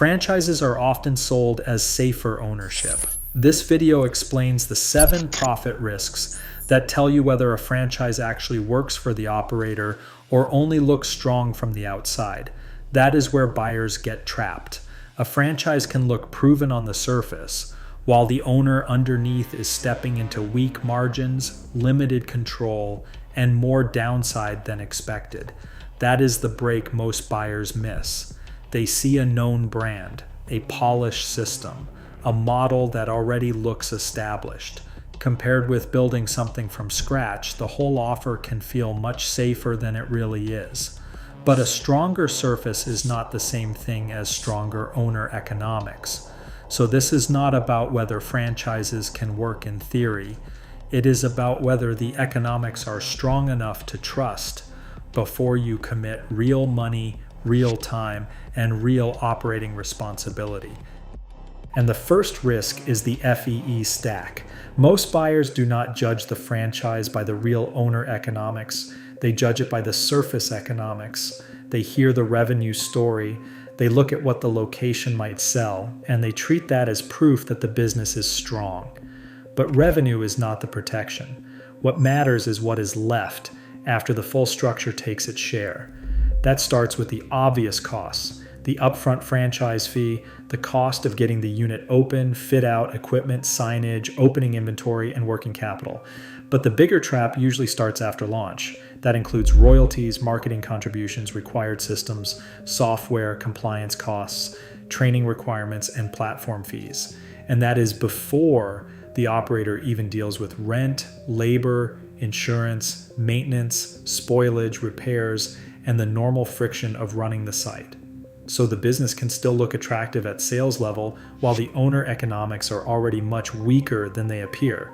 Franchises are often sold as safer ownership. This video explains the 7 profit risks that tell you whether a franchise actually works for the operator or only looks strong from the outside. That is where buyers get trapped. A franchise can look proven on the surface, while the owner underneath is stepping into weak margins, limited control, and more downside than expected. That is the break most buyers miss. They see a known brand, a polished system, a model that already looks established. Compared with building something from scratch, the whole offer can feel much safer than it really is. But a stronger surface is not the same thing as stronger owner economics. So this is not about whether franchises can work in theory. It is about whether the economics are strong enough to trust before you commit real money, real time, and real operating responsibility. And the first risk is the FEE stack. Most buyers do not judge the franchise by the real owner economics. They judge it by the surface economics. They hear the revenue story. They look at what the location might sell, and they treat that as proof that the business is strong. But revenue is not the protection. What matters is what is left after the full structure takes its share. That starts with the obvious costs: the upfront franchise fee, the cost of getting the unit open, fit out, equipment, signage, opening inventory, and working capital. But the bigger trap usually starts after launch. That includes royalties, marketing contributions, required systems, software, compliance costs, training requirements, and platform fees. And that is before the operator even deals with rent, labor, insurance, maintenance, spoilage, repairs, and the normal friction of running the site. So the business can still look attractive at sales level while the owner economics are already much weaker than they appear.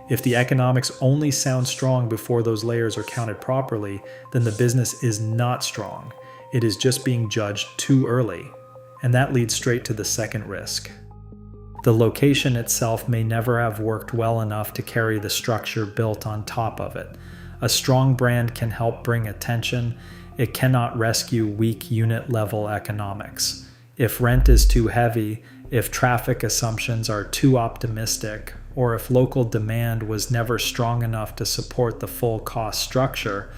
If the economics only sound strong before those layers are counted properly, then the business is not strong. It is just being judged too early. And that leads straight to the second risk. The location itself may never have worked well enough to carry the structure built on top of it. A strong brand can help bring attention. It cannot rescue weak unit level economics. If rent is too heavy, if traffic assumptions are too optimistic, or if local demand was never strong enough to support the full cost structure,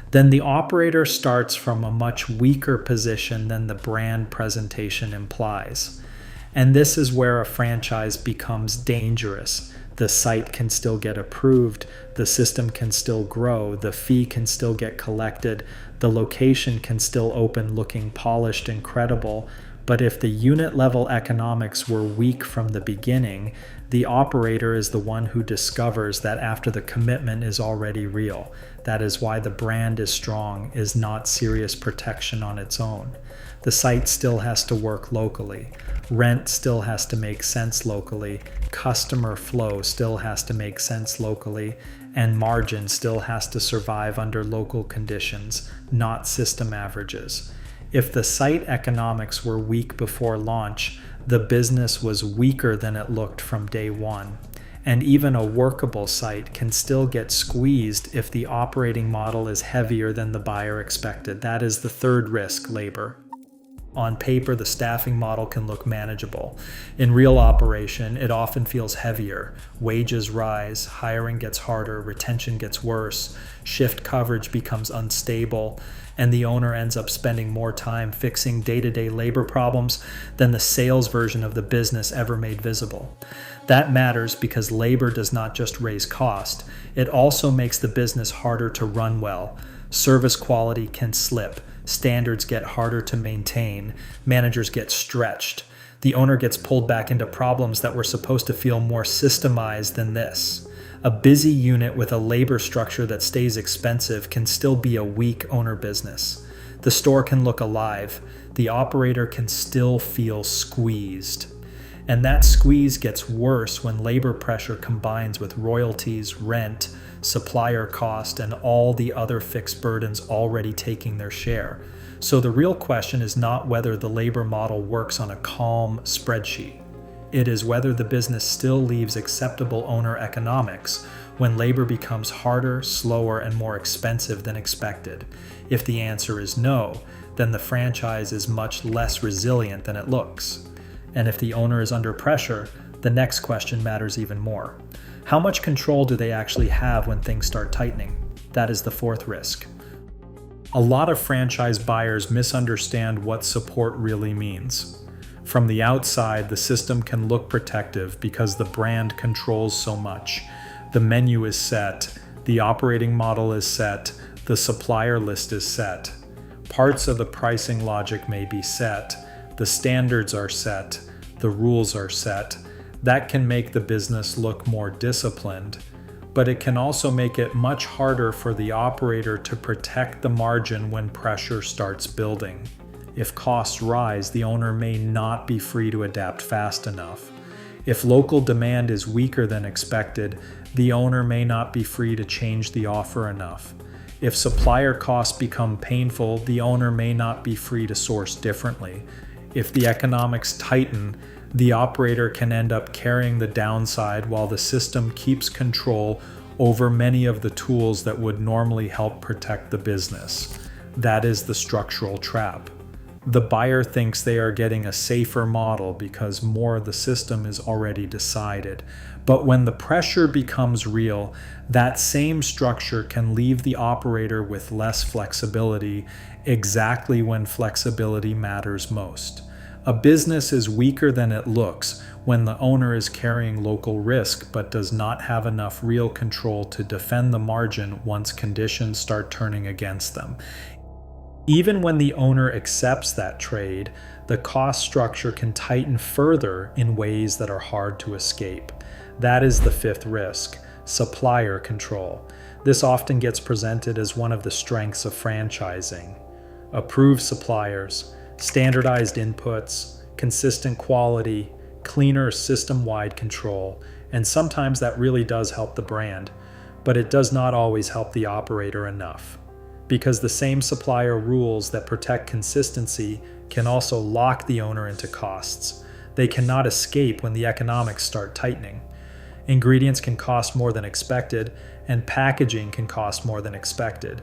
then the operator starts from a much weaker position than the brand presentation implies. And this is where a franchise becomes dangerous. The site can still get approved, the system can still grow, the fee can still get collected, the location can still open looking polished and credible. But if the unit level economics were weak from the beginning, the operator is the one who discovers that after the commitment is already real. That is why the brand is strong, is not serious protection on its own. The site still has to work locally. Rent still has to make sense locally. Customer flow still has to make sense locally. And margin still has to survive under local conditions, not system averages. If the site economics were weak before launch, the business was weaker than it looked from day one. And even a workable site can still get squeezed if the operating model is heavier than the buyer expected. That is the third risk: labor. On paper, the staffing model can look manageable. In real operation, it often feels heavier. Wages rise, hiring gets harder, retention gets worse, shift coverage becomes unstable, and the owner ends up spending more time fixing day-to-day labor problems than the sales version of the business ever made visible. That matters because labor does not just raise cost, it also makes the business harder to run well. Service quality can slip. Standards get harder to maintain, managers get stretched, the owner gets pulled back into problems that were supposed to feel more systemized than this. A busy unit with a labor structure that stays expensive can still be a weak owner business. The store can look alive, the operator can still feel squeezed. And that squeeze gets worse when labor pressure combines with royalties, rent, supplier cost, and all the other fixed burdens already taking their share. So the real question is not whether the labor model works on a calm spreadsheet. It is whether the business still leaves acceptable owner economics when labor becomes harder, slower, and more expensive than expected. If the answer is no, then the franchise is much less resilient than it looks. And if the owner is under pressure, the next question matters even more. How much control do they actually have when things start tightening? That is the fourth risk. A lot of franchise buyers misunderstand what support really means. From the outside, the system can look protective because the brand controls so much. The menu is set, the operating model is set, the supplier list is set. Parts of the pricing logic may be set, the standards are set, the rules are set. That can make the business look more disciplined, but it can also make it much harder for the operator to protect the margin when pressure starts building. If costs rise, the owner may not be free to adapt fast enough. If local demand is weaker than expected, the owner may not be free to change the offer enough. If supplier costs become painful, the owner may not be free to source differently. If the economics tighten, the operator can end up carrying the downside while the system keeps control over many of the tools that would normally help protect the business. That is the structural trap. The buyer thinks they are getting a safer model because more of the system is already decided. But when the pressure becomes real, that same structure can leave the operator with less flexibility exactly when flexibility matters most. A business is weaker than it looks when the owner is carrying local risk but does not have enough real control to defend the margin once conditions start turning against them. Even when the owner accepts that trade, the cost structure can tighten further in ways that are hard to escape. That is the fifth risk, supplier control. This often gets presented as one of the strengths of franchising. Approved suppliers, standardized inputs, consistent quality, cleaner system-wide control, and sometimes that really does help the brand, but it does not always help the operator enough. Because the same supplier rules that protect consistency can also lock the owner into costs. They cannot escape when the economics start tightening. Ingredients can cost more than expected, and packaging can cost more than expected.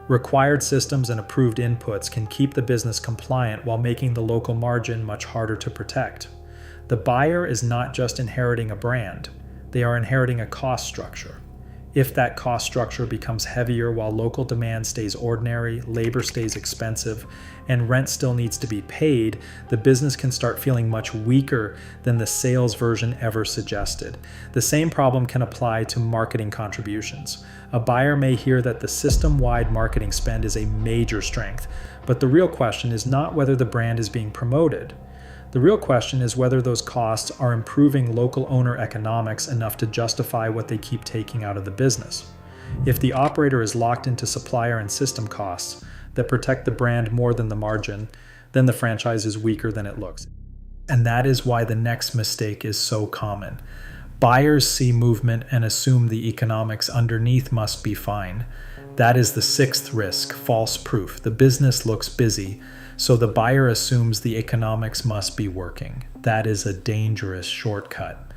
Required systems and approved inputs can keep the business compliant while making the local margin much harder to protect. The buyer is not just inheriting a brand, they are inheriting a cost structure. If that cost structure becomes heavier while local demand stays ordinary, labor stays expensive, and rent still needs to be paid, the business can start feeling much weaker than the sales version ever suggested. The same problem can apply to marketing contributions. A buyer may hear that the system-wide marketing spend is a major strength, but the real question is not whether the brand is being promoted. The real question is whether those costs are improving local owner economics enough to justify what they keep taking out of the business. If the operator is locked into supplier and system costs that protect the brand more than the margin, then the franchise is weaker than it looks. And that is why the next mistake is so common. Buyers see movement and assume the economics underneath must be fine. That is the sixth risk, false proof. The business looks busy, so the buyer assumes the economics must be working. That is a dangerous shortcut.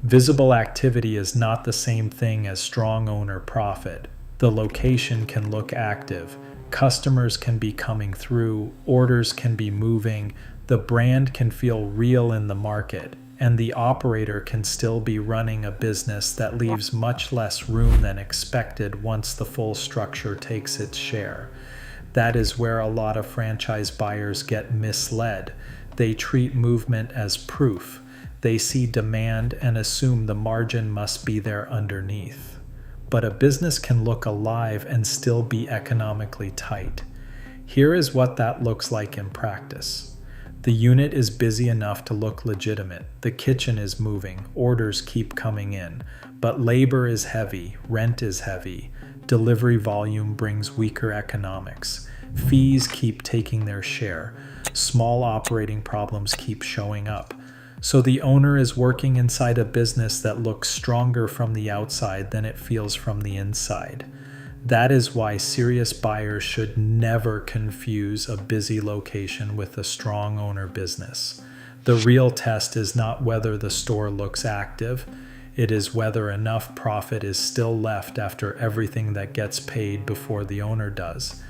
Visible activity is not the same thing as strong owner profit. The location can look active, customers can be coming through, orders can be moving, the brand can feel real in the market, and the operator can still be running a business that leaves much less room than expected once the full structure takes its share. That is where a lot of franchise buyers get misled. They treat movement as proof. They see demand and assume the margin must be there underneath. But a business can look alive and still be economically tight. Here is what that looks like in practice. The unit is busy enough to look legitimate. The kitchen is moving. Orders keep coming in. But labor is heavy. Rent is heavy. Delivery volume brings weaker economics. Fees keep taking their share. Small operating problems keep showing up. So the owner is working inside a business that looks stronger from the outside than it feels from the inside. That is why serious buyers should never confuse a busy location with a strong owner business. The real test is not whether the store looks active. It is whether enough profit is still left after everything that gets paid before the owner does.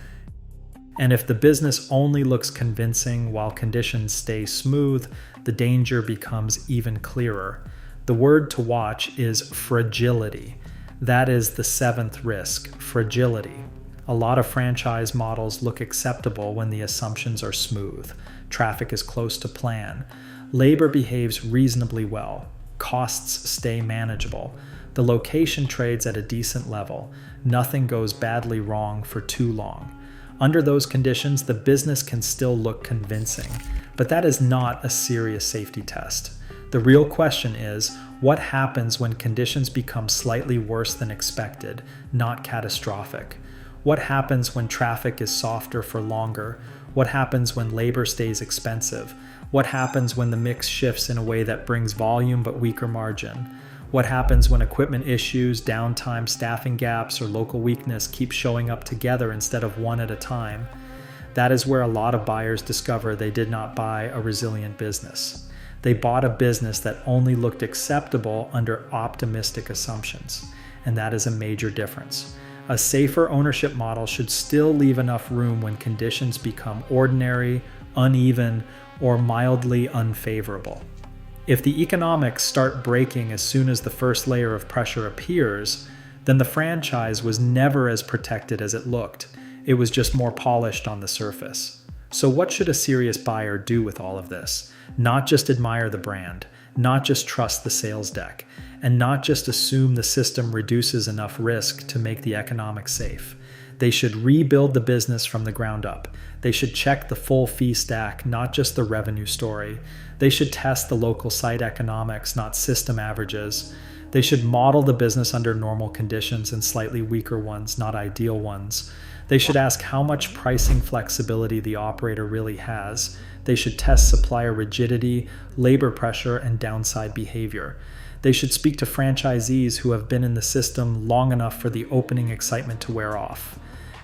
And if the business only looks convincing while conditions stay smooth, the danger becomes even clearer. The word to watch is fragility. That is the seventh risk, fragility. A lot of franchise models look acceptable when the assumptions are smooth. Traffic is close to plan. Labor behaves reasonably well. Costs stay manageable. The location trades at a decent level. Nothing goes badly wrong for too long. Under those conditions, the business can still look convincing, but that is not a serious safety test. The real question is, what happens when conditions become slightly worse than expected, not catastrophic? What happens when traffic is softer for longer? What happens when labor stays expensive? What happens when the mix shifts in a way that brings volume but weaker margin? What happens when equipment issues, downtime, staffing gaps, or local weakness keep showing up together instead of one at a time? That is where a lot of buyers discover they did not buy a resilient business. They bought a business that only looked acceptable under optimistic assumptions, and that is a major difference. A safer ownership model should still leave enough room when conditions become ordinary, uneven, or mildly unfavorable. If the economics start breaking as soon as the first layer of pressure appears, then the franchise was never as protected as it looked. It was just more polished on the surface. So what should a serious buyer do with all of this? Not just admire the brand, not just trust the sales deck, and not just assume the system reduces enough risk to make the economics safe. They should rebuild the business from the ground up. They should check the full fee stack, not just the revenue story. They should test the local site economics, not system averages. They should model the business under normal conditions and slightly weaker ones, not ideal ones. They should ask how much pricing flexibility the operator really has. They should test supplier rigidity, labor pressure, and downside behavior. They should speak to franchisees who have been in the system long enough for the opening excitement to wear off.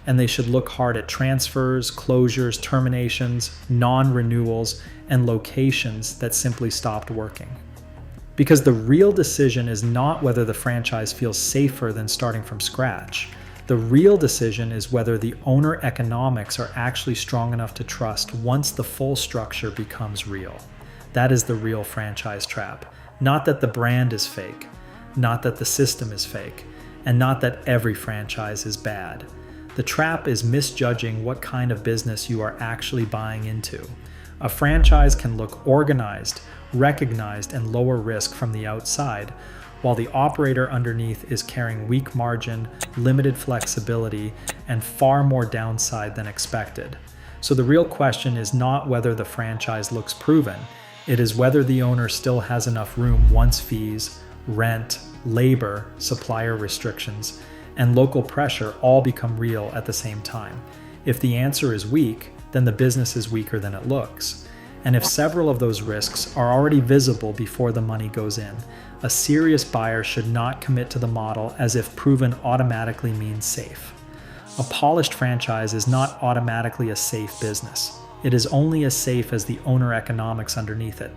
And they should look hard at transfers, closures, terminations, non-renewals, and locations that simply stopped working. Because the real decision is not whether the franchise feels safer than starting from scratch. The real decision is whether the owner economics are actually strong enough to trust once the full structure becomes real. That is the real franchise trap. Not that the brand is fake, not that the system is fake, and not that every franchise is bad. The trap is misjudging what kind of business you are actually buying into. A franchise can look organized, recognized, and lower risk from the outside, while the operator underneath is carrying weak margin, limited flexibility, and far more downside than expected. So the real question is not whether the franchise looks proven, it is whether the owner still has enough room once fees, rent, labor, supplier restrictions, and local pressure all become real at the same time. If the answer is weak, then the business is weaker than it looks. And if several of those risks are already visible before the money goes in, a serious buyer should not commit to the model as if proven automatically means safe. A polished franchise is not automatically a safe business. It is only as safe as the owner economics underneath it.